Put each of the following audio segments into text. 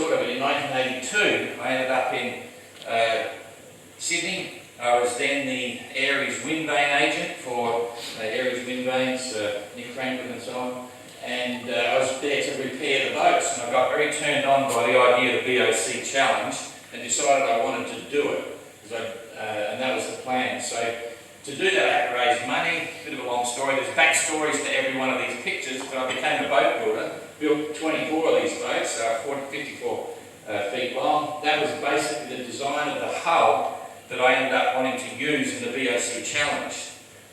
short of it, in 1982, I ended up in Sydney. I was then the Aries wind vane agent for Aries wind vanes, Nick Franklin and so on. And I was there to repair the boats, and I got very turned on by the idea of the BOC challenge and decided I wanted to do it. And that was the plan. So to do that I had to raise money, a bit of a long story. There's backstories to every one of these pictures, but I became a boat builder, built 24 of these boats, 54 feet long. That was basically the design of the hull that I ended up wanting to use in the BOC challenge.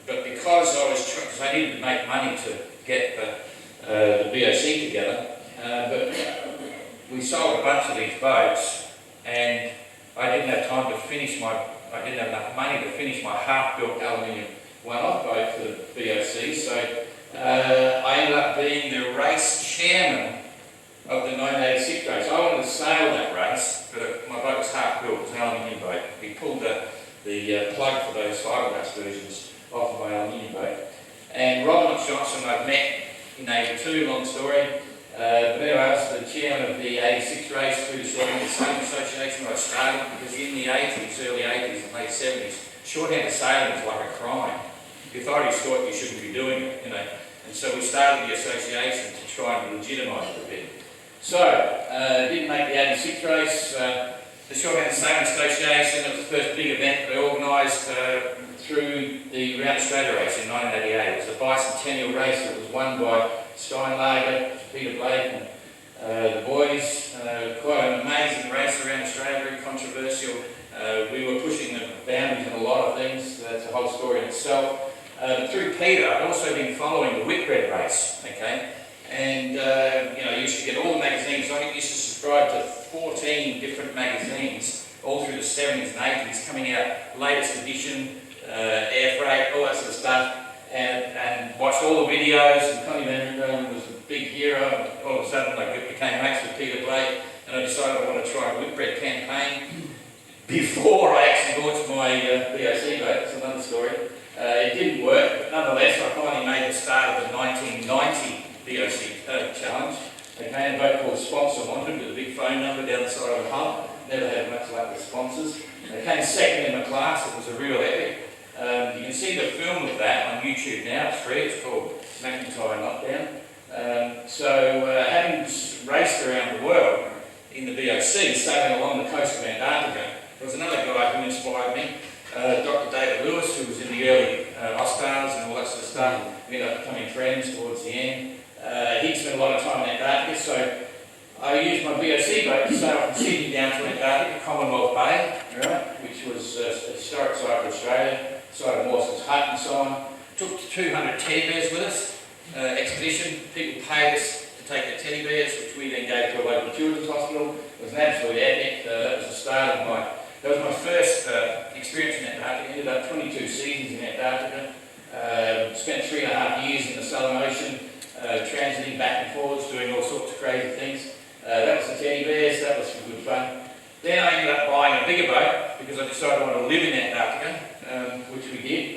But because I needed to make money to get the BOC together, but we sold a bunch of these boats, and I didn't have time to finish I didn't have enough money to finish my half-built aluminium one-off boat for the BOC, so I ended up being the race chairman of the 1986 race. I wanted to sail that race, but my boat was half-built, it was an aluminium boat. We pulled the plug for those fiberglass versions off of my aluminium boat. And Robert Johnson I've met in 82, long story. But anyway, I was the chairman of the 86 race through the Shorthand Sailing Association where I started, because in the 80s, early 80s and late 70s, shorthand sailing was like a crime. The authorities thought you shouldn't be doing it, you know. And so we started the association to try and legitimise it a bit. So, didn't make the 86 race. The Shorthand Sailing Association, it was the first big event that I organised through the Round Australia race in 1988. It was a bicentennial race that was won by Steinlager, Peter Blake and the boys. Quite an amazing race around Australia, very controversial. We were pushing the boundaries in a lot of things. That's a whole story in itself. Through Peter, I'd also been following the Whitbread race, okay? And you know, I used to get all the magazines. I used to subscribe to 14 different magazines all through the 70s and 80s, coming out, latest edition, air freight, all that sort of stuff. And watched all the videos, and Connie Van was a big hero, and all of a sudden I became mates with Peter Blake, and I decided I wanted to try a Whitbread campaign before I actually launched my BOC boat. That's another story. It didn't work, but nonetheless I finally made the start of the 1990 BOC challenge. Okay, and a boat called Sponsor Wanted with a big phone number down the side of the hull. Never had much luck with sponsors. I came second in my class. It was a real epic. You can see the film of that on YouTube now. It's free. It's called McIntyre Knockdown. Having raced around the world in the BOC, sailing along the coast of Antarctica, there was another guy who inspired me, Dr. David Lewis, who was in the early Oscars and all that sort of stuff. We ended up becoming friends towards the end. He'd spent a lot of time in Antarctica, so I used my BOC boat to sail from Sydney down to Antarctica, Commonwealth Bay, right, which was a historic site for Australia, site of Mawson's hut and so on. Took 200 teddy bears with us, expedition. People paid us to take the teddy bears, which we then gave to a local children's hospital. It was an absolute epic. That was the start of that was my first experience in Antarctica. Ended up 22 seasons in Antarctica. Spent 3.5 years in the Southern Ocean, transiting back and forwards, doing all sorts of crazy things. That was the teddy bears. That was some good fun. Then I ended up buying a bigger boat because I decided I wanted to live in Antarctica, which we did.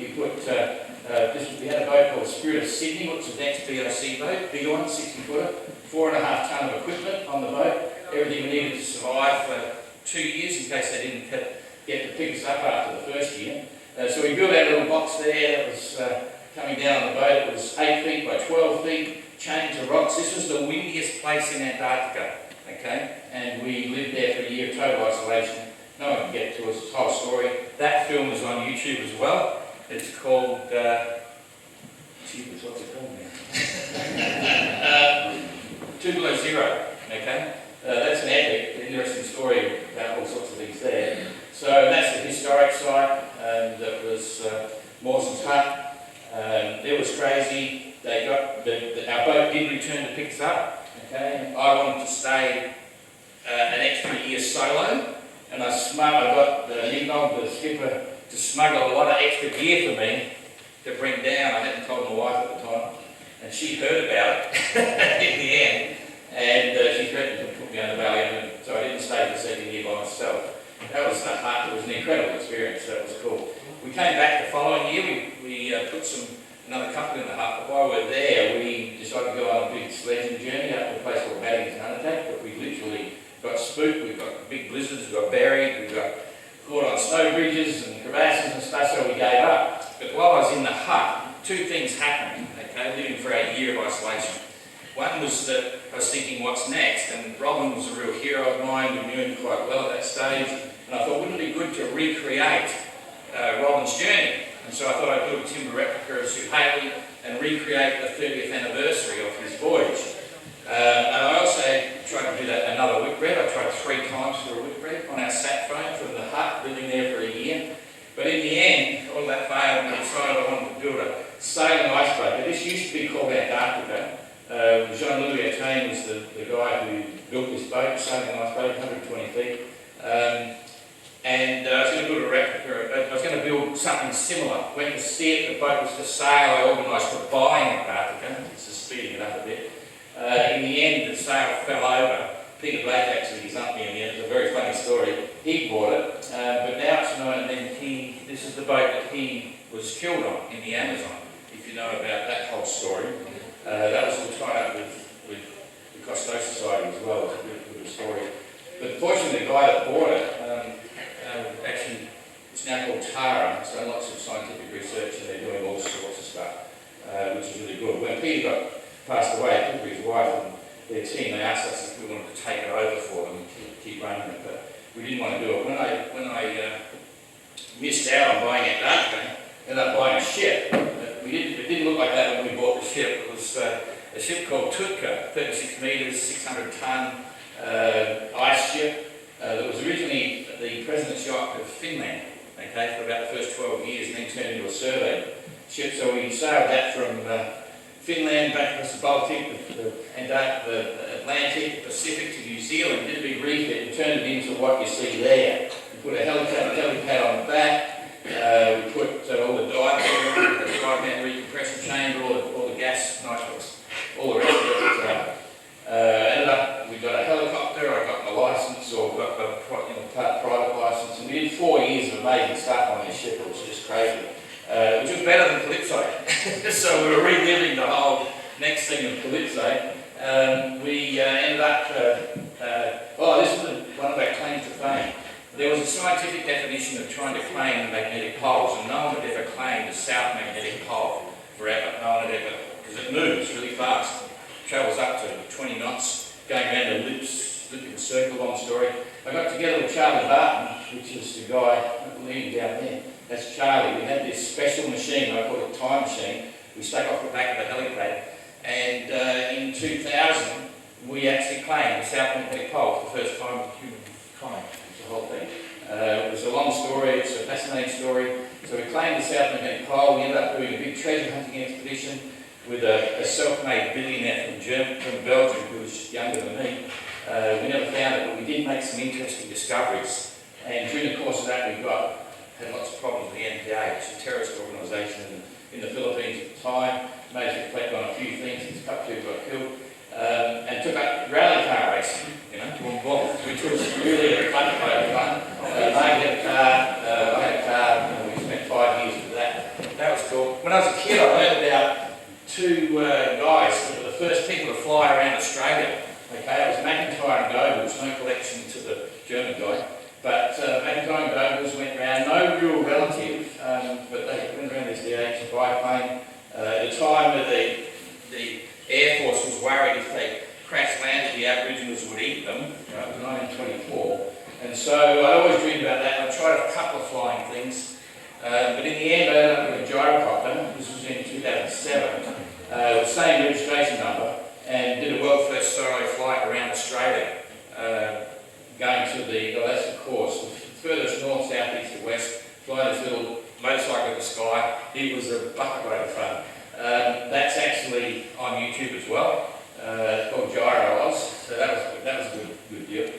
We had a boat called Spirit of Sydney, which was the next BOC boat, bigger one, 60-footer, 4.5 tonne of equipment on the boat, everything we needed to survive for 2 years in case they didn't get to pick us up after the first year. So we built our little box there that was coming down on the boat. It was 8 feet by 12 feet, chained to rocks. This was the windiest place in Antarctica, okay? And we lived there for a year, total isolation. No one can get to us, this whole story. That film is on YouTube as well. It's called, what's it called now? 2 Below Zero, okay? That's an epic, interesting story about all sorts of things there. So that's the historic site, that was Mawson's hut. It was crazy. Our boat did return to pick us up, okay? I wanted to stay an extra year solo, and I got the skipper, to smuggle a lot of extra gear for me to bring down. I hadn't told my wife at the time, and she heard about it in the end, and she threatened to put me on the valley, so I didn't stay for the second year by myself. That was it was an incredible experience. That was cool. We came back the following year. We put another couple in the hut, but while we were there, we decided to go on a big sledging journey up to a place called Paddington Undertake, but we literally got happened, okay, living for a year of isolation. One was that I was thinking, what's next? And Robin was a real hero of mine. We knew him quite well at that stage. And I thought, wouldn't it be good to recreate Robin's journey? And so I thought I'd build a timber replica of Sue Haley and recreate the 30th anniversary of his voyage. And I also tried to do that another whitbread. I tried 3 times for a whitbread on our sat frame from the hut, living there for a year. But in the end, all that failed, and I decided I wanted to build a sailing icebreaker. This used to be called Antarctica. Jean-Louis Attain was the guy who built this boat, sailing icebreaker, 120 feet. And I was going to build a replica. I was going to build something similar. When to see it, the boat was for sale. I organised for buying Antarctica. This is speeding it up a bit. In the end, the sale fell over. Peter Blake actually dumped me in the end. It's a very funny story. He bought it, but now it's known that this is the boat that he was killed on in the Amazon, if you know about that whole story. That was all tied up with the Cousteau Society as well. It's a bit of a story. But fortunately, the guy that bought it, actually, it's now called Tara, so lots of scientific research, and they're doing all sorts of stuff, which is really good. When Peter passed away, he took his wife and their team, they asked us if we wanted to take it over for them and keep running it, but we didn't want to do it. When I missed out on buying Antarctica, I ended up buying a ship. It didn't look like that when we bought the ship. It was a ship called Tutka, 36 metres, 600 tonne ice ship. That was originally the President's yacht of Finland, okay, for about the first 12 years, and then turned into a survey ship. So we sailed that from Finland back across the Baltic, the Atlantic, the Pacific to New Zealand, did a big refit and turned it into what you see there. We put a helipad on the back, we put all the divers on, the drive-down recompression chamber, all the gas nitrox, all the rest of it. Ended up, we got a helicopter, I got my licence, or got a private licence, and we did 4 years of amazing stuff on this ship. It was just crazy. Which was better than Calypso. So we were reliving the whole next thing of Calypso. We ended up, this is one of our claims to fame. There was a scientific definition of trying to claim the magnetic poles, and no one had ever claimed the south magnetic pole forever. No one had ever, because it moves really fast. Travels up to 20 knots, going around a looping circle, long story. I got together with Charlie Barton, which is the guy leading down there. That's Charlie. We had this special machine, I call it time machine. We stuck off the back of a helipad. And in 2000, we actually claimed the South Magnetic Pole for the first time with humankind. It's the whole thing. It was a long story, it's a fascinating story. So we claimed the South Magnetic Pole. We ended up doing a big treasure hunting expedition with a self-made billionaire from Belgium who was younger than me. We never found it, but we did make some interesting discoveries. And during the course of that, we had lots of problems with the NPA, which is a terrorist organisation in the Philippines at the time. Made us reflect on a few things. This couple of people got killed. And took up rally car racing, to involve, which was really fun. They had a car, I had a car, and we spent 5 years with that. That was cool. When I was a kid, I learned about 2 guys that were the first people to fly around Australia. Okay, it was McIntyre and Goebbels, no collection to the German guy. But McIntyre and Goebbels went around, no real relative, but they went around this DH biplane. At the time that the Air Force was worried if they crash landed, the Aboriginals would eat them. It was 1924. And so I always dreamed about that. I tried a couple of flying things. But in the end, I ended up with a gyrocopter. This was in 2007. The same registration number, and did a world first solo flight around Australia, going to the Alaska course, furthest north, south, east, and west, flying this little motorcycle in the sky. It was a bucket load of fun. That's actually on YouTube as well. It's called Gyro Oz, so that was a good deal.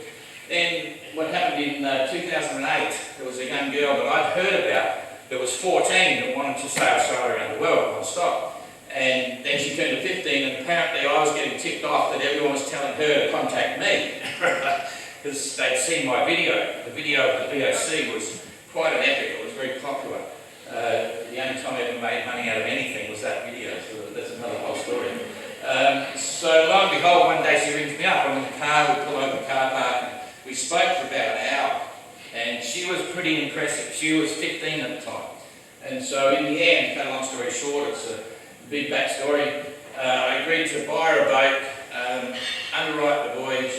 Then what happened in 2008, there was a young girl that I'd heard about that was 14 that wanted to sail solo around the world non-stop. And then she turned to 15, and apparently I was getting ticked off that everyone was telling her to contact me because they'd seen my video. The video of the BOC was quite an epic. It was very popular. The only time I ever made money out of anything was that video, so that's another whole story. So lo and behold, one day she rings me up. I'm in the car, we pull over the car park, and we spoke for about an hour. And she was pretty impressive. She was 15 at the time. And so in the end, to cut a long story short, it's a big backstory. I agreed to buy her a boat, underwrite the voyage,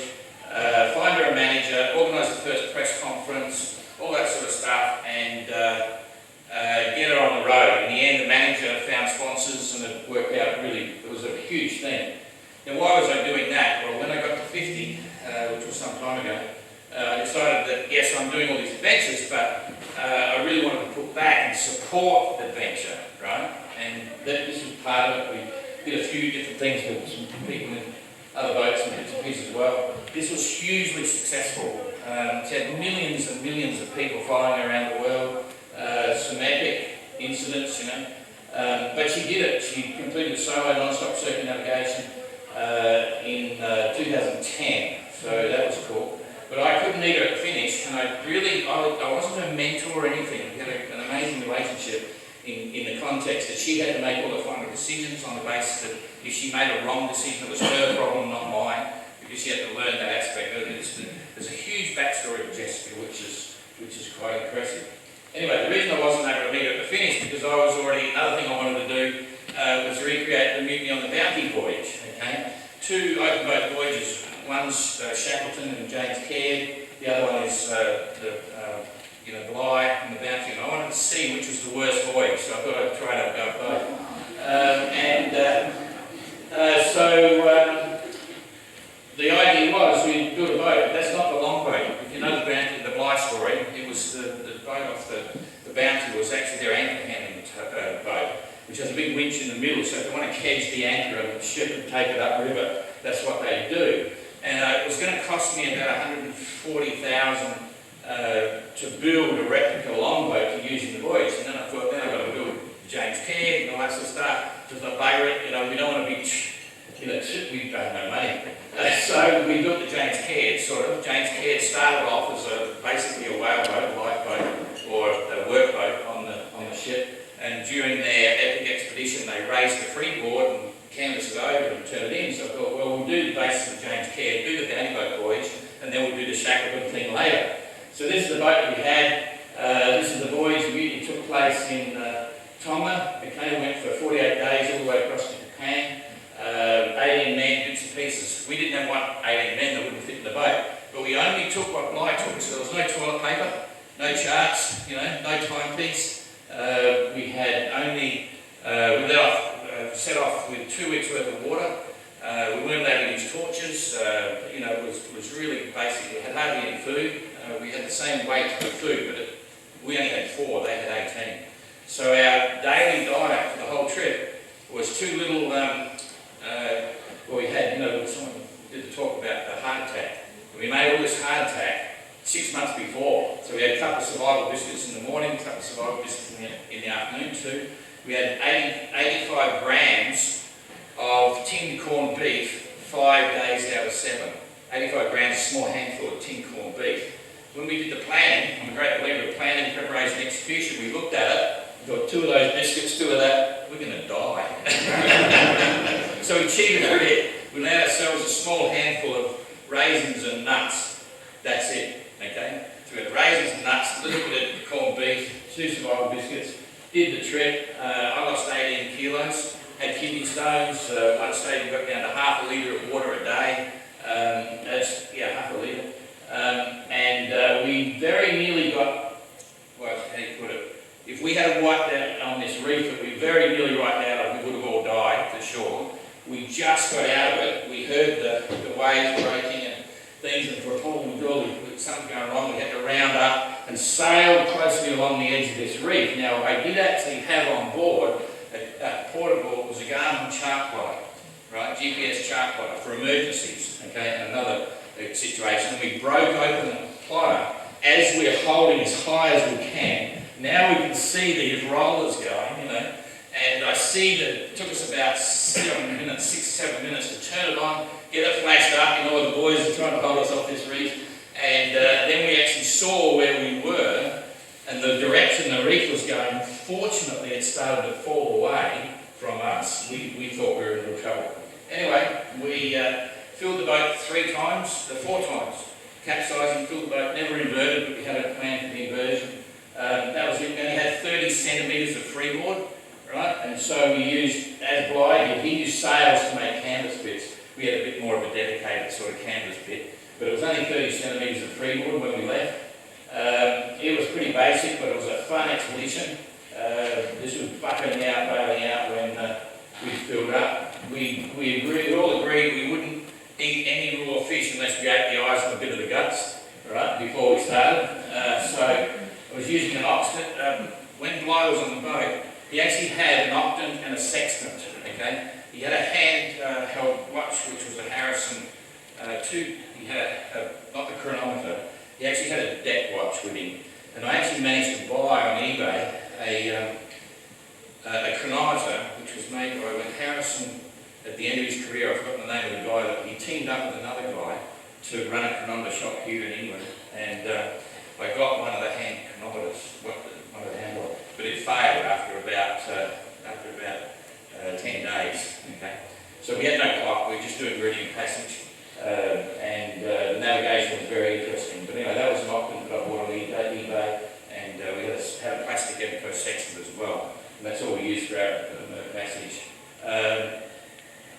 find her a manager, organise the first press conference, all that sort of stuff, and get her on the road. In the end, the manager found sponsors, and it worked out really. It was a huge thing. Now, why was I doing that? Well, when I got to 50, which was some time ago, I decided that yes, I'm doing all these adventures, but I really wanted to put back and support adventure, right? And this was part of it. We did a few different things with some people in other boats and bits and pieces as well. This was hugely successful. It's had millions and millions of people following her around the world. Some epic incidents, you know. But she did it. She completed solo non-stop circumnavigation in 2010. So that was cool. But I couldn't meet her at the finish, and I wasn't her mentor or anything. We had an amazing relationship in the context that she had to make all the final decisions on the basis that if she made a wrong decision, it was her problem, not mine, because she had to learn that aspect of it. There's a huge backstory of Jessica, which is quite impressive. Anyway, the reason I wasn't able to meet her at the finish because I was already, another thing I wanted to do was recreate the mutiny on the Bounty voyage. Okay, 2 open boat voyages. One's Shackleton and James Caird. The other one is Bligh and the Bounty. And I wanted to see which was the worst voyage, so I thought I'd try to go both. The idea was we built a boat. That's not the long boat. If you know the Bligh story, it was the boat off the Bounty was actually their anchor handling boat, which has a big winch in the middle. So if they want to catch the anchor of the ship and take it upriver, that's what they do. And it was going to cost me about $140,000 to build a replica longboat to use in the voyage. And then I thought, then I've got to build James Caird and all that sort of stuff. Just like bugger it, we don't want to be, we don't have no money. So we built the James Caird, sort of. James Caird started off as basically a whaleboat, a lifeboat, or a workboat on the ship. And during their epic expedition, they raised the freeboard and canvas it over and turn it in. So I thought, well, we'll do the basis of James Caird, do the Bounty boat voyage, and then we'll do the Shackleton thing later. So this is the boat that we had. This is the voyage. The mutiny took place in Tonga. Okay, went for 48 days all the way across to Japan. 18 men, bits and pieces. We didn't have 18 men that wouldn't fit in the boat, but we only took what Bligh took. So there was no toilet paper, no charts, no timepiece. We had only set off with 2 weeks worth of water. We weren't allowed to use torches. It was really basically, we had hardly any food. We had the same weight of food, but we only had 4, they had 18. So our daily diet for the whole trip was 2 little, we had, someone did the talk about the hardtack. We made all this hardtack 6 months before. So we had a couple of survival biscuits in the morning, a couple of survival biscuits in the afternoon too. We had 85 grams of tinned corned beef 5 days out of 7. 85 grams, a small handful of tinned corned beef. When we did the planning, I'm a great believer of planning, preparation, execution, we looked at it, we got 2 of those biscuits, 2 of that, we're going to die. So we cheated a bit. We allowed ourselves a small handful of raisins and nuts. That's it, okay? So we had raisins and nuts, a little bit of corned beef, 2 survival biscuits. Did the trip. I lost 18 kilos, had kidney stones. At one stage we got down to half a litre of water a day. Half a litre. We very nearly got, how do you put it? If we had wiped out on this reef that we very nearly wiped out of, we would have all died for sure. We just got out of it. We heard the waves breaking and things, and for Paul something going wrong, we had to round up and sail closely along the edge of this reef. Now, I did actually have on board a portable, it was a Garmin chart plotter, right? GPS chart plotter for emergencies, okay? Another situation. And we broke open the plotter as we're holding as high as we can. Now we can see these rollers going, and I see that it took us about 7 minutes, 6 or 7 minutes to turn it on, get it flashed up, the boys are trying to hold us off this reef. And then we actually saw where we were and the direction the reef was going. Fortunately, it started to fall away from us. We thought we were in real trouble. Anyway, we filled the boat 4 times, capsizing, filled the boat, never inverted, but we had a plan for the inversion. That was it. We only had 30 centimetres of freeboard, right? And and so we used, as Bly did, he used sails to make canvas bits. We had a bit more of a dedicated sort of canvas bit, but it was only 30 centimetres of freeboard when we left. It was pretty basic, but it was a fun expedition. This was bucking out, bailing out when we filled up. We all agreed we wouldn't eat any raw fish unless we ate the eyes and a bit of the guts, right, before we started. So I was using an oxtant. When Bly was on the boat, he actually had an octant and a sextant, okay? He had a hand-held watch, which was a Harrison he had not the chronometer, he actually had a deck watch with him. And I actually managed to buy on eBay a chronometer, which was made by when Harrison, at the end of his career, I've forgotten the name of the guy, that he teamed up with another guy to run a chronometer shop here in England. And I got one of the hand chronometers, one of the hand ones, but it failed after about 10 days. Okay, so we had no clock, we were just doing reading passage, and the navigation was very interesting. But anyway, that was an octant that I bought on eBay, and we had a plastic Epico sextant as well, and that's all we used for our passage.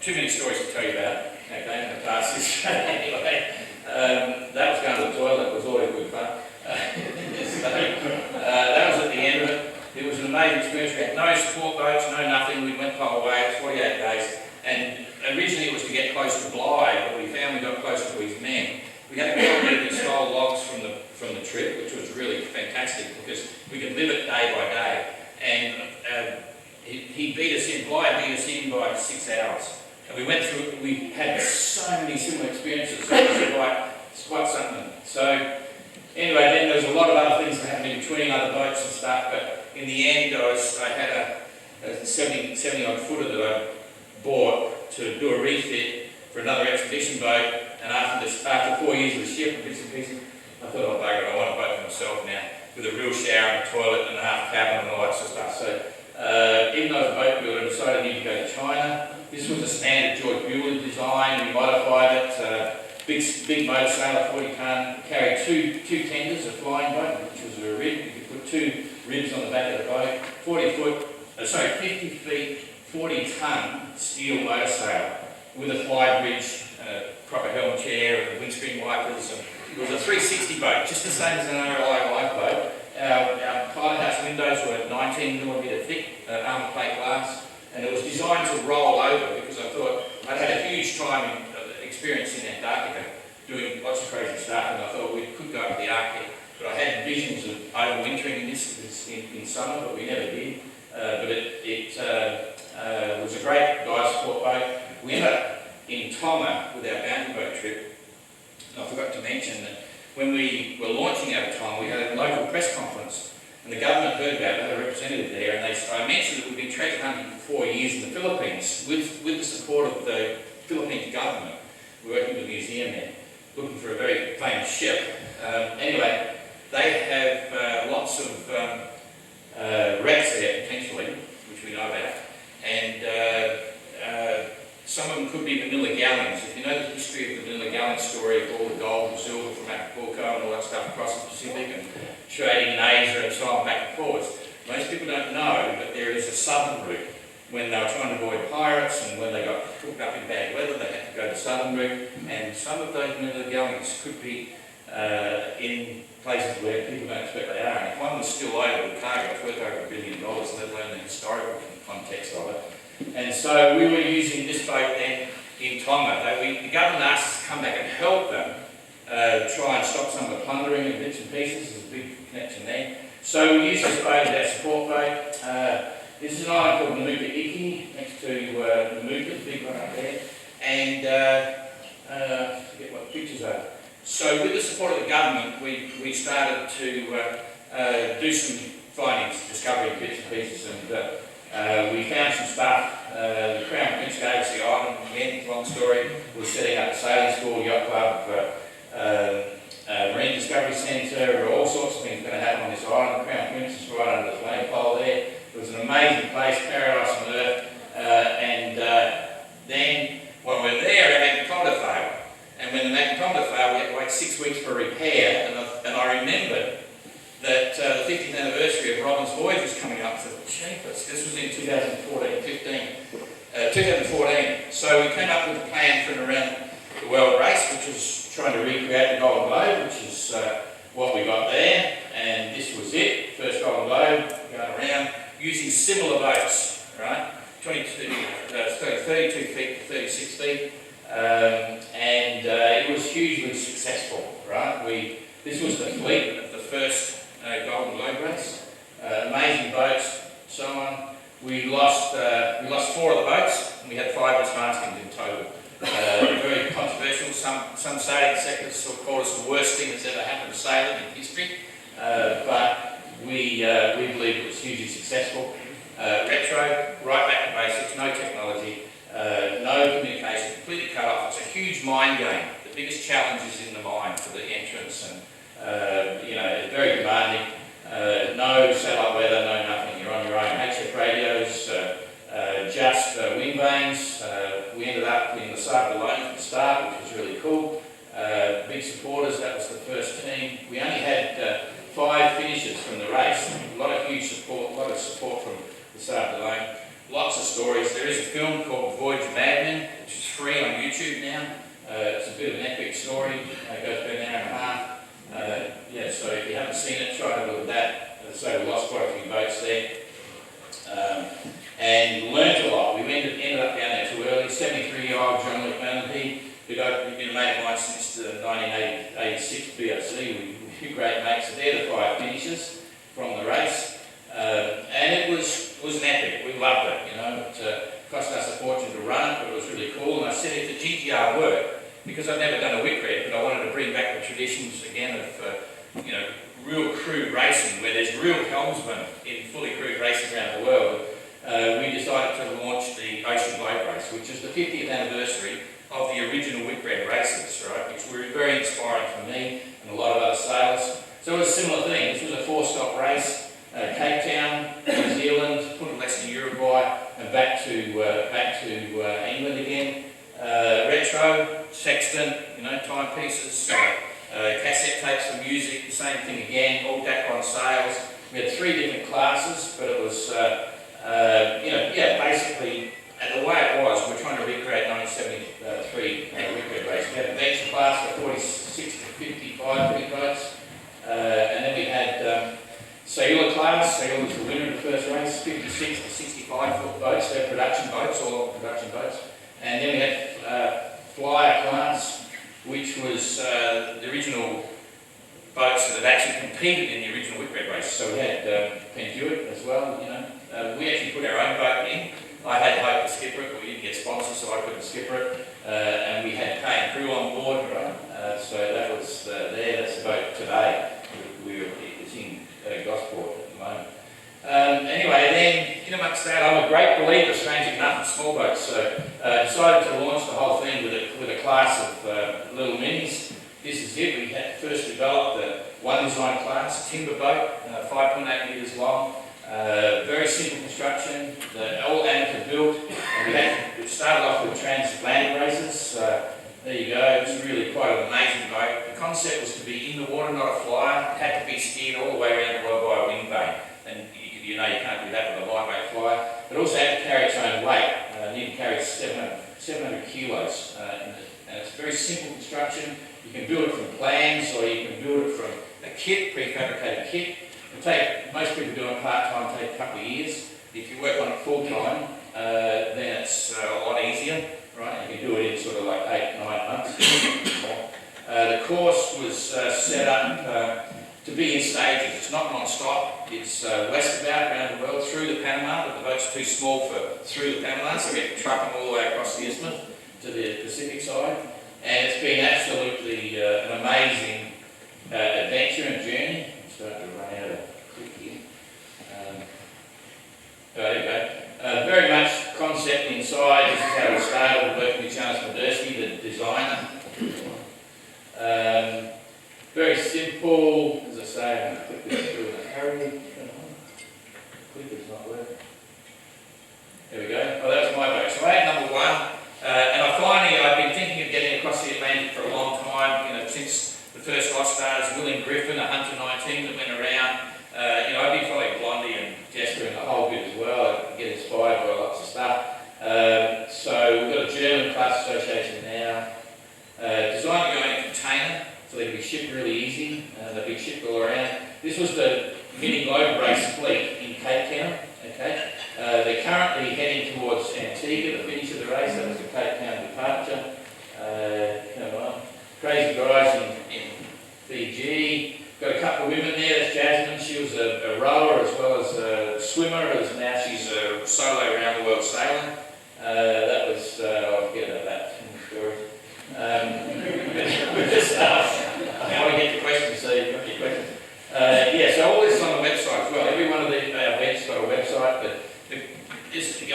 Too many stories to tell you about. Okay, I'm going to pass this. Anyway, that was going to the toilet. It was always good fun. So, that was at the end of it. It was an amazing experience. We had no support boats, no nothing. We went the whole way. It was 48 days. And originally it was to get close to Bly, but we found we got closer to his men. We had a couple of installed logs from the trip, which was really fantastic because we could live it day by day. And he beat us in. Bly beat us in by 6 hours. And we went through, we had so many similar experiences. So it was quite something. So anyway, then there was a lot of other things that happened in between, other boats and stuff, but in the end I had a 70 odd footer that I bought to do a refit for another expedition boat, and after 4 years of the ship and bits and pieces, I thought, oh bugger, I want a boat for myself now, with a real shower and a toilet and a half cabin and all that sort of stuff. So even though I was a boat builder, I decided I needed to go to China. This was a standard George Bueller design. We modified it. Big motor sailor, 40 tonne, carried two tenders, a flying boat, which was a rib. You could put 2 ribs on the back of the boat. 50 feet, 40 tonne steel motor sail with a fly bridge, proper helm chair, and windscreen wipers. And it was a 360 boat, just the same as an RLI lifeboat. Our pilot house windows were 19mm thick, armour plate glass, and it was designed to roll over because I thought I'd had a huge time experience in Antarctica, doing lots of crazy stuff, and I thought we could go up the Arctic. But I had visions of overwintering in this in summer, but we never did. But it was a great guy support boat. We ended up in Tonga with our bounty boat trip. And I forgot to mention that when we were launching out of Tonga, we had a local press conference, and the government heard about it, had a representative there, and I mentioned that we'd been treasure hunting for 4 years in the Philippines with the support of the Philippines government. We're working with the museum there, looking for a very famous ship. Anyway, they have lots of wrecks there potentially, which we know about, and some of them could be Manila galleons. If you know the history of the Manila galleon story of all the gold and silver from Acapulco and all that stuff across the Pacific and trading in Asia and so on back and forwards, most people don't know that there is a southern route. When they were trying to avoid pirates and when they got hooked up in bad weather, they had to go the southern route, and some of those Manila galleons could be in places where people don't expect they are. And if one was still over with cargo, it's worth over $1 billion, let alone the historical context of it. And so we were using this boat then in Tonga. The government asked us to come back and help them try and stop some of the plundering and bits and pieces. There's a big connection there. So we used this boat as our support boat. This is an island called Namuka Iki, next to Namuka, the big one up there. And I forget what the pictures are. So with the support of the government, we started to do some findings, discovery bits and pieces, and we found some stuff. The Crown Prince gave us the island. Again, long story. We were setting up a sailing school, yacht club, marine discovery centre, all sorts of things going to happen on this island. The Crown Prince is right under the flagpole there. It was an amazing place, paradise on earth. Then when we were there, our magnetometer failed. And when the magnetometer failed, we had to wait 6 weeks for a repair. And I remembered that the 50th anniversary of Robin's voyage was coming up. So, jeepers, efforts. This was in 2014. So we came up with a plan for an around the world race, which was trying to recreate the Golden Globe, which is what we got there. And this was it, first Golden Globe, going around using similar boats, right? 32 feet to 36 feet. It was hugely successful, right? This was the fleet of the first Golden Globe race. Amazing boats, so on. We lost 4 of the boats, and we had 5 mismastings in total. Very controversial. Some sailing sectors still call us the worst thing that's ever happened to sailing in history, but we believe it was hugely successful. Retro, right back to basics, no technology, no communication, completely cut off. It's a huge mind game. The biggest challenge is in the mind for the entrance, and it's very demanding. No satellite weather, no nothing. You're on your own. HF radios, just wind vanes. We ended up in the Sable Alone at the start, which was really cool. Big supporters. That was the first team. We only had 5 finishes from the race. A lot of huge support. A lot of support from the Sable Alone. Lots of stories. There is a film called Voyage of Madmen, which is free on YouTube now. It's a bit of an epic story. It goes about an hour and a half. So if you haven't seen it, try to look at that. As I say, we lost quite a few boats there. And learnt a lot. We ended up down there too early. 73-year-old John McIntyre, who'd been a mate of mine since the 1986 BRC. We're great mates. So they're the 5 finishes from the race. And it was an epic. We loved it. It cost us a fortune to run it, but it was really cool. And I said if the GTR worked, because I've never done a whitbread, but I wanted to bring back the traditions again of real crude racing, where there's real helmsmen in fully crude racing around the world. We decided to launch the Ocean Globe Race, which is the 50th anniversary of the original whitbread races, right? Which were very inspiring for me and a lot of other sailors. So it was a similar thing. This was a 4-stop race. Cape Town, New Zealand, Punta Uruguay, and back to England again. Retro, sextant, timepieces, cassette tapes for music, the same thing again, all Dacron sails. We had 3 different classes, but it was, basically, and the way it was, we're trying to recreate 1973 whitbread race. We had a venture class for 46 to 55 feet boats, and then we had Sailor class. Sailor was the winner of the first race, 56 to 65 foot boats. They're production boats, all production boats. And then we had Flyer class, which was the original boats that had actually competed in the original whitbread race. So we had Penduit as well, we actually put our own boat in. I had Hope to skipper it, but we didn't get sponsors, so I couldn't skipper it. And we had pay and crew on board, right? So that was there. That's the boat today. It's in Gosport at the moment. Anyway, then in amongst that, I'm a great believer, strangely enough, in small boats. So decided to launch the whole thing with a class of little minis. This is it. We had first developed the One Design class, timber boat, 5.8 metres long. Very simple construction, all amateur built. And we started off with transatlantic races. There you go. It was really quite an amazing boat. The concept was to be in the water, not a flyer. It had to be steered all the way around the world by a wind vane. And you can't do that with a lightweight flyer. But also had to carry its own weight. It needed to carry 700 kilos. And it's a very simple construction. You can build it from plans, or you can build it from a kit, prefabricated kit. Most people do it part-time, take a couple of years. If you work on it full-time, then it's a lot easier, right? You can do it in sort of like 8-9 months. The course was set up to be in stages. It's not non-stop. It's westabout around the world, through the Panama, but the boat's too small for through the Panama, so we have to truck them all the way across the isthmus to the Pacific side. And it's been absolutely an amazing adventure and journey. I'm starting to run out of click here. There you go. Very much concept inside. This is how we started working with Charles Modersky, the designer. Very simple, as I say. I'm going to click this through in a hurry. Clicker's not working. There we go. Oh, that was my boat. So I had number 1. And I've been thinking of getting across the Atlantic for a long time, since the first lot stars, William Griffin, a Hunter 19 that went around. I've been following Blondie and Jasper and the whole bit as well. Class Association now. Designed to go in a container, so they can be shipped really easy. They'll be shipped all around. This was the Mini Globe race fleet in Cape Town. Okay, they're currently heading towards Antigua, the finish of the race. That was the Cape Town departure. Come on, crazy guys in Fiji. Got a couple of women there. That's Jasmine. She was a rower as well as a swimmer. Now she's a solo around the world sailing. That was I'll forget about that in the story. I want to get your questions, so you've got your questions. Yeah, so all this is on the website as well. Every one of our events got a website, but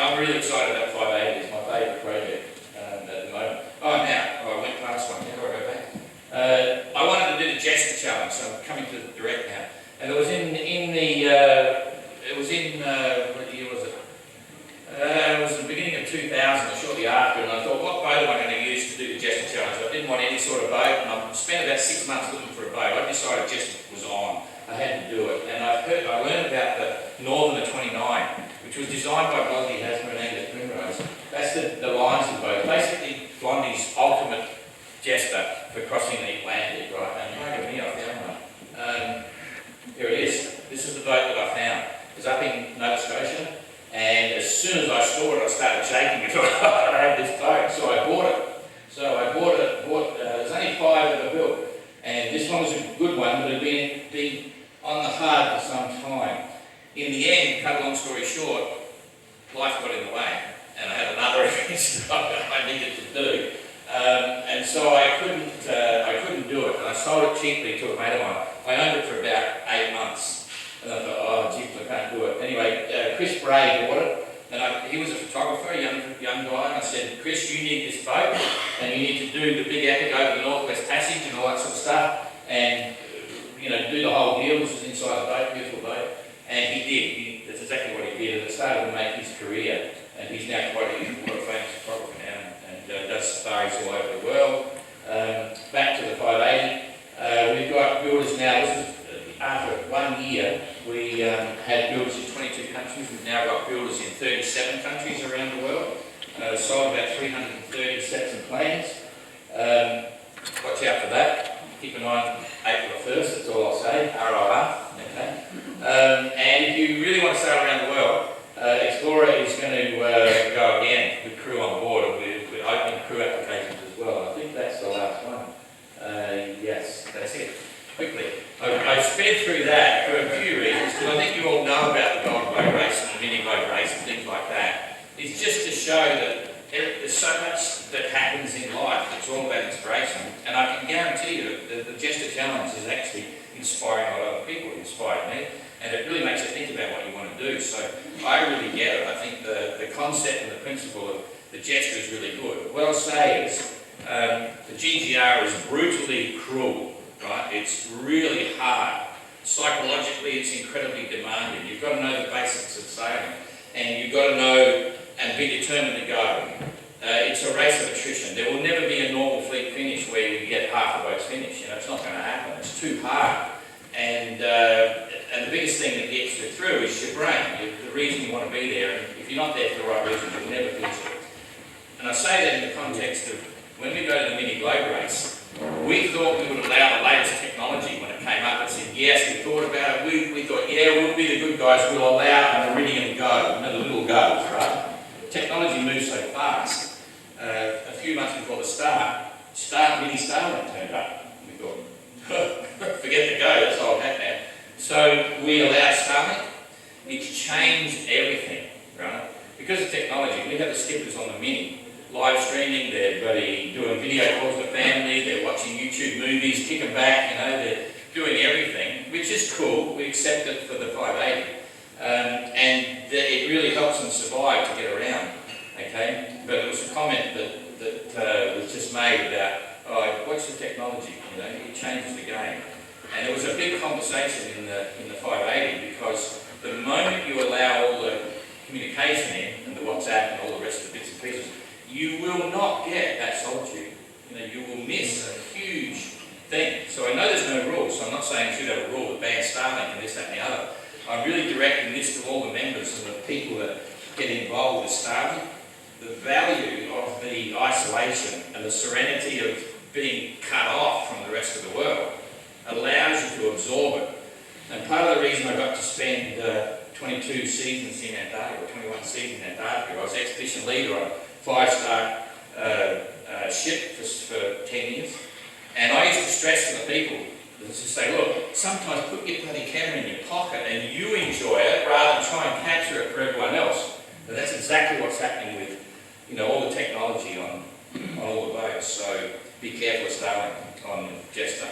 I'm really excited about 580. It's my favourite project at the moment. I went past one. How do I go back? I wanted to do the Jester Challenge, so I'm coming to the direct now. And it was what year was it? It was the beginning of 2000 or shortly after, and I thought, what boat am I going to use to do the Jester Challenge? I didn't want any sort of boat, and I spent about 6 months looking for a boat. I decided Jester was on. I had to do it, and I learned about the Northerner 29, which was designed by Blondie Hasmer and Angus Primrose. That's the lines of the boat. Basically, Blondie's ultimate Jester for crossing the Atlantic, right? And look at me, I found one. Here it is. This is the boat that I found. It's up in Nova Scotia, and as soon as I saw it, I started shaking. I thought, I have this boat, so I bought it. There's only 5 that I built, and this one was a good one, but it had been on the hard for some time. In the end, cut a long story short, life got in the way, and I had another event I needed to do. And so I couldn't do it, and I sold it cheaply to a mate of mine. I owned it for about 8 months, and I thought, oh, geez, I can't do it. Anyway, Chris Bray bought it, and he was a photographer, a young guy, and I said, Chris, you need this boat, and you need to do the big epic over the Northwest Passage and all that sort of stuff, and do the whole deal. This was inside the boat, beautiful boat, and he did. That's exactly what he did, and it started to make his career, and he's now quite a famous photographer now, and does safaris all over the world. Back to the 580. We've got builders now. This is after 1 year. We had builders in 22 countries. We've now got builders in 37 countries around the world. Sold about 330 sets of planes. Watch out for that. Keep an eye on April 1st, that's all I'll say. ROR. Okay. And if you really want to sail around the world, Explorer is going to go again with crew on board, and we're opening crew applications as well. I think that's the last one. Yes, that's it. Quickly. I sped through that for a few reasons, because I think you all know about the Gold Globe race and the Mini Globe race and things like that. It's just to show that there's so much that happens in life. It's all about inspiration. And I can guarantee you that the Jester Challenge is actually inspiring a lot of other people. It inspired me. And it really makes you think about what you want to do. So I really get it. I think the concept and the principle of the Jester is really good. What I'll say is the GGR is brutally cruel. Right? It's really hard. Psychologically, it's incredibly demanding. You've got to know the basics of sailing. And you've got to know and be determined to go. It's a race of attrition. There will never be a normal fleet finish where you get half the boats finished. It's not going to happen. It's too hard. And the biggest thing that gets you through is your brain. The reason you want to be there. And if you're not there for the right reason, you'll never finish it. And I say that in the context of when we go to the Mini Globe race, we thought we would allow the latest technology when it came up. And said, yes, we thought about it. We thought, yeah, we'll be the good guys. We'll allow an Iridium go, the little goes, right? Technology moves so fast. A few months before the Mini Starlink turned up. We thought, forget the go, that's old hat now. So we allowed Starlink. It's changed everything, right? Because of technology, we have the skippers on the Mini live streaming, they're doing video calls to family, they're watching YouTube movies, kicking back, they're doing everything, which is cool. We accept it for the 580. It really helps them survive to get around, okay? But it was a comment that was just made about, watch the technology, it changes the game. And it was a big conversation in the 580 because the moment you allow all the communication in, and the WhatsApp and all the rest of the bits and pieces, you will not get that solitude. You will miss a huge thing. So I know there's no rules, so I'm not saying you should have a rule that bans Starlink and this, that and the other. I'm really directing this to all the members and the people that get involved with Starlink. The value of of the isolation and the serenity of being cut off from the rest of the world allows you to absorb it. And part of the reason I got to spend 22 seasons in Antarctica, or 21 seasons in Antarctica, I was expedition leader on a 5-star ship for 10 years. And I used to stress to the people, to say, look, sometimes put your bloody camera in your pocket and you enjoy it rather than try and capture it for everyone else. But that's exactly what's happening with, all the technology on all the boats. So be careful of starting on Jester.